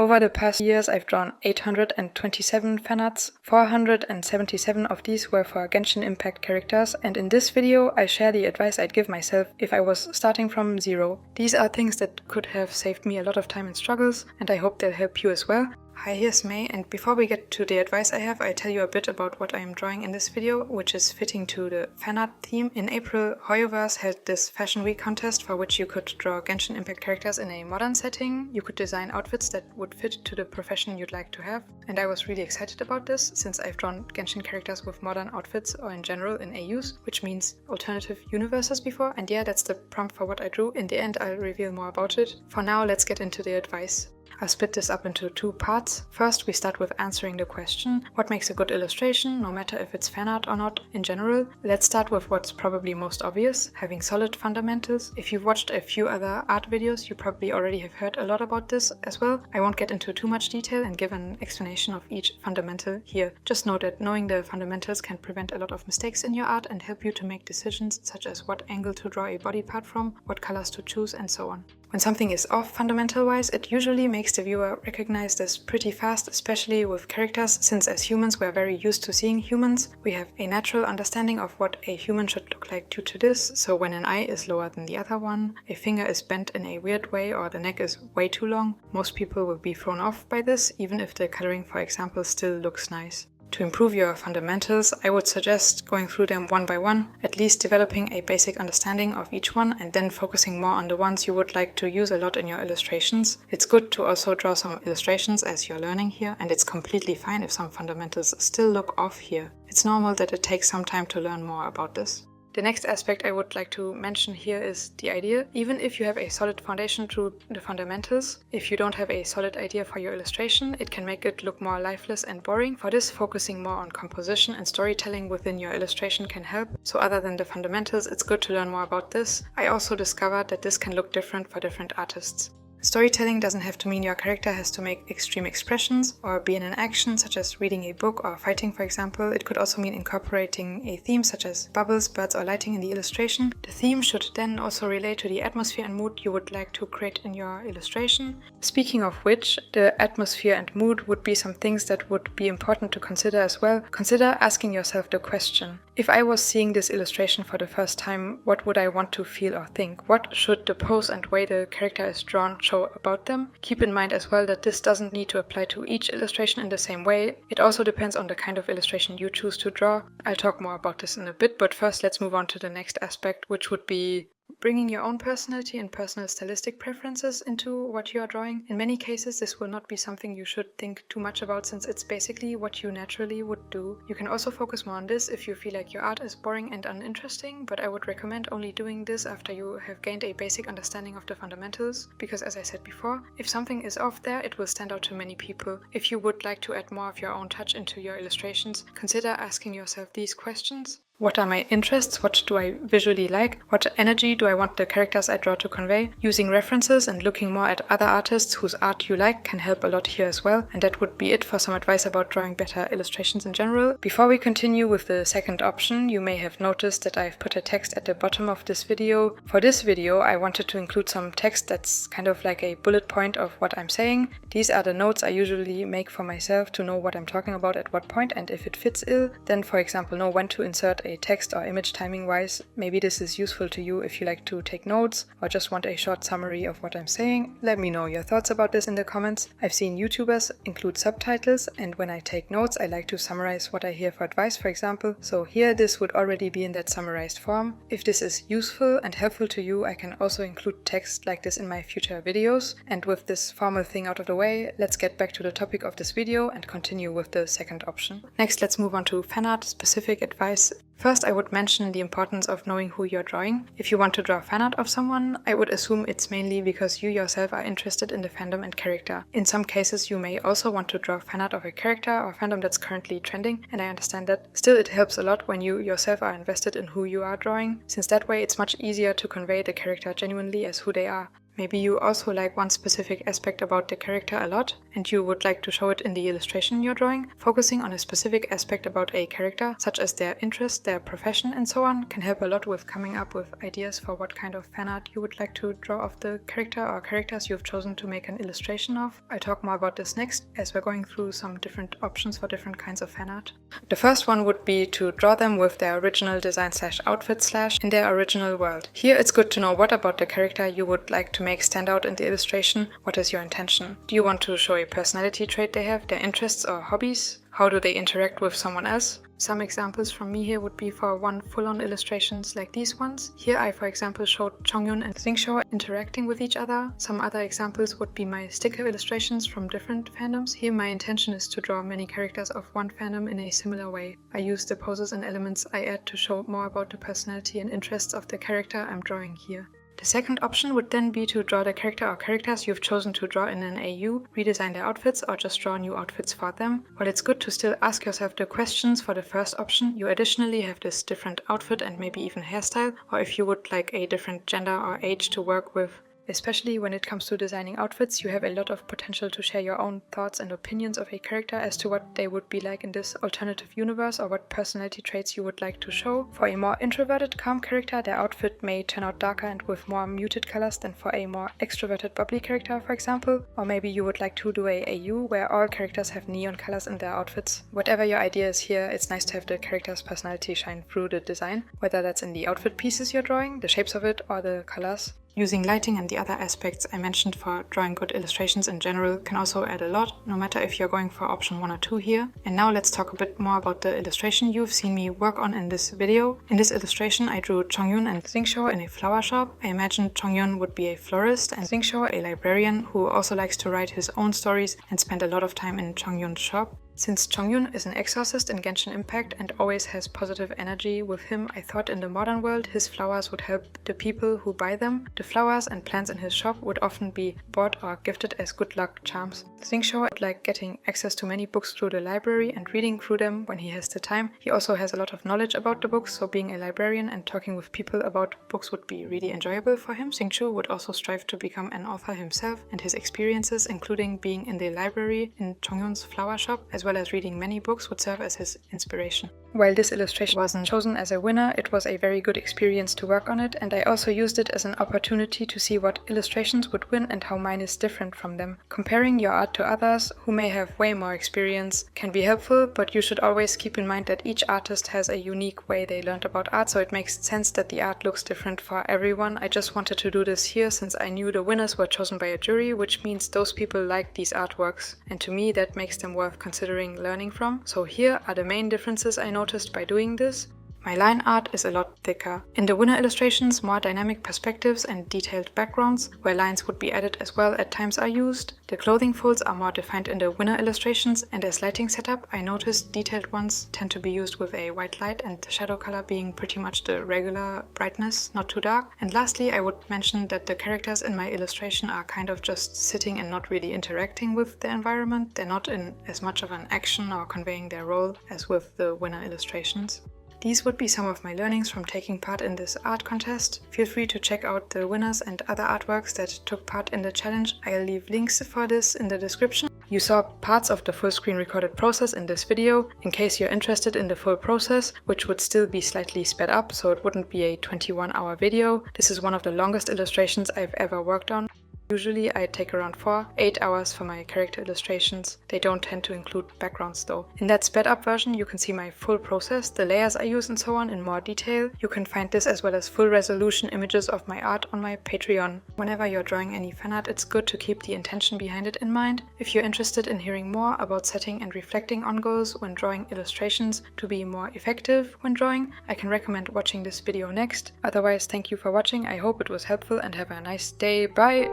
Over the past years, I've drawn 827 fanarts. 477 of these were for Genshin Impact characters, and in this video I share the advice I'd give myself if I was starting from zero. These are things that could have saved me a lot of time and struggles, and I hope they'll help you as well. Hi, here's May, and before we get to the advice I have, I tell you a bit about what I am drawing in this video, which is fitting to the fanart theme. In April, Hoyoverse had this Fashion Week contest for which you could draw Genshin Impact characters in a modern setting. You could design outfits that would fit to the profession you'd like to have, and I was really excited about this since I've drawn Genshin characters with modern outfits or in general in AUs, which means alternative universes before, and yeah, that's the prompt for what I drew. In the end, I'll reveal more about it. For now, let's get into the advice. I'll split this up into two parts. First, we start with answering the question, what makes a good illustration, no matter if it's fan art or not in general. Let's start with what's probably most obvious, having solid fundamentals. If you've watched a few other art videos, you probably already have heard a lot about this as well. I won't get into too much detail and give an explanation of each fundamental here. Just know that knowing the fundamentals can prevent a lot of mistakes in your art and help you to make decisions such as what angle to draw a body part from, what colors to choose, and so on. When something is off fundamental-wise, it usually makes the viewer recognize this pretty fast, especially with characters, since as humans we're very used to seeing humans. We have a natural understanding of what a human should look like due to this, so when an eye is lower than the other one, a finger is bent in a weird way, or the neck is way too long, most people will be thrown off by this, even if the coloring, for example, still looks nice. To improve your fundamentals, I would suggest going through them one by one, at least developing a basic understanding of each one and then focusing more on the ones you would like to use a lot in your illustrations. It's good to also draw some illustrations as you're learning here, and it's completely fine if some fundamentals still look off here. It's normal that it takes some time to learn more about this. The next aspect I would like to mention here is the idea. Even if you have a solid foundation through the fundamentals, if you don't have a solid idea for your illustration, it can make it look more lifeless and boring. For this, focusing more on composition and storytelling within your illustration can help. So other than the fundamentals, it's good to learn more about this. I also discovered that this can look different for different artists. Storytelling doesn't have to mean your character has to make extreme expressions or be in an action such as reading a book or fighting, for example. It could also mean incorporating a theme such as bubbles, birds or lighting in the illustration. The theme should then also relate to the atmosphere and mood you would like to create in your illustration. Speaking of which, the atmosphere and mood would be some things that would be important to consider as well. Consider asking yourself the question, if I was seeing this illustration for the first time, what would I want to feel or think? What should the pose and way the character is drawn show about them? Keep in mind as well that this doesn't need to apply to each illustration in the same way. It also depends on the kind of illustration you choose to draw. I'll talk more about this in a bit, but first let's move on to the next aspect, which would be bringing your own personality and personal stylistic preferences into what you are drawing. In many cases, this will not be something you should think too much about since it's basically what you naturally would do. You can also focus more on this if you feel like your art is boring and uninteresting, but I would recommend only doing this after you have gained a basic understanding of the fundamentals, because as I said before, if something is off there, it will stand out to many people. If you would like to add more of your own touch into your illustrations, consider asking yourself these questions. What are my interests? What do I visually like? What energy do I want the characters I draw to convey? Using references and looking more at other artists whose art you like can help a lot here as well. And that would be it for some advice about drawing better illustrations in general. Before we continue with the second option, you may have noticed that I've put a text at the bottom of this video. For this video, I wanted to include some text that's kind of like a bullet point of what I'm saying. These are the notes I usually make for myself to know what I'm talking about at what point, and if it fits ill, then for example know when to insert a text or image timing wise. Maybe this is useful to you if you like to take notes or just want a short summary of what I'm saying. Let me know your thoughts about this in the comments. I've seen YouTubers include subtitles, and when I take notes I like to summarize what I hear for advice, for example. So here this would already be in that summarized form. If this is useful and helpful to you, I can also include text like this in my future videos. And with this formal thing out of the way, let's get back to the topic of this video and continue with the second option. Next, let's move on to fanart specific advice. First, I would mention the importance of knowing who you're drawing. If you want to draw fanart of someone, I would assume it's mainly because you yourself are interested in the fandom and character. In some cases, you may also want to draw fanart of a character or fandom that's currently trending, and I understand that. Still, it helps a lot when you yourself are invested in who you are drawing, since that way it's much easier to convey the character genuinely as who they are. Maybe you also like one specific aspect about the character a lot and you would like to show it in the illustration you're drawing. Focusing on a specific aspect about a character, such as their interest, their profession and so on, can help a lot with coming up with ideas for what kind of fan art you would like to draw of the character or characters you've chosen to make an illustration of. I'll talk more about this next as we're going through some different options for different kinds of fan art. The first one would be to draw them with their original design / outfit / in their original world. Here it's good to know what about the character you would like to make stand out in the illustration. What is your intention? Do you want to show a personality trait they have, their interests or hobbies? How do they interact with someone else? Some examples from me here would be for one full-on illustrations like these ones. Here I, for example, showed Chongyun and Xingqiu interacting with each other. Some other examples would be my sticker illustrations from different fandoms. Here my intention is to draw many characters of one fandom in a similar way. I use the poses and elements I add to show more about the personality and interests of the character I'm drawing here. The second option would then be to draw the character or characters you've chosen to draw in an AU, redesign their outfits or just draw new outfits for them. While it's good to still ask yourself the questions for the first option, you additionally have this different outfit and maybe even hairstyle, or if you would like a different gender or age to work with. Especially when it comes to designing outfits, you have a lot of potential to share your own thoughts and opinions of a character as to what they would be like in this alternative universe or what personality traits you would like to show. For a more introverted, calm character, their outfit may turn out darker and with more muted colors than for a more extroverted, bubbly character, for example. Or maybe you would like to do a AU where all characters have neon colors in their outfits. Whatever your idea is here, it's nice to have the character's personality shine through the design, whether that's in the outfit pieces you're drawing, the shapes of it, or the colors. Using lighting and the other aspects I mentioned for drawing good illustrations in general can also add a lot, no matter if you're going for option 1 or 2 here. And now let's talk a bit more about the illustration you've seen me work on in this video. In this illustration I drew Chongyun and Xingqiu in a flower shop. I imagined Chongyun would be a florist and Xingqiu a librarian who also likes to write his own stories and spend a lot of time in Chongyun's shop. Since Chongyun is an exorcist in Genshin Impact and always has positive energy with him, I thought in the modern world his flowers would help the people who buy them. The flowers and plants in his shop would often be bought or gifted as good luck charms. Xingqiu would like getting access to many books through the library and reading through them when he has the time. He also has a lot of knowledge about the books, so being a librarian and talking with people about books would be really enjoyable for him. Xingqiu would also strive to become an author himself, and his experiences, including being in the library in Chongyun's flower shop, as well as reading many books, would serve as his inspiration. While this illustration wasn't chosen as a winner, it was a very good experience to work on it, and I also used it as an opportunity to see what illustrations would win and how mine is different from them. Comparing your art to others, who may have way more experience, can be helpful, but you should always keep in mind that each artist has a unique way they learned about art, so it makes sense that the art looks different for everyone. I just wanted to do this here since I knew the winners were chosen by a jury, which means those people like these artworks, and to me that makes them worth considering learning from. So here are the main differences I noticed by doing this. My line art is a lot thicker. In the winner illustrations, more dynamic perspectives and detailed backgrounds, where lines would be added as well at times are used. The clothing folds are more defined in the winner illustrations, and as lighting setup, I noticed detailed ones tend to be used with a white light and the shadow color being pretty much the regular brightness, not too dark. And lastly, I would mention that the characters in my illustration are kind of just sitting and not really interacting with the environment. They're not in as much of an action or conveying their role as with the winner illustrations. These would be some of my learnings from taking part in this art contest. Feel free to check out the winners and other artworks that took part in the challenge. I'll leave links for this in the description. You saw parts of the full screen recorded process in this video. In case you're interested in the full process, which would still be slightly sped up, so it wouldn't be a 21-hour video. This is one of the longest illustrations I've ever worked on. Usually I take around 4-8 hours for my character illustrations. They don't tend to include backgrounds though. In that sped up version you can see my full process, the layers I use and so on in more detail. You can find this as well as full resolution images of my art on my Patreon. Whenever you're drawing any fan art, it's good to keep the intention behind it in mind. If you're interested in hearing more about setting and reflecting on goals when drawing illustrations to be more effective when drawing, I can recommend watching this video next. Otherwise, thank you for watching, I hope it was helpful and have a nice day, bye!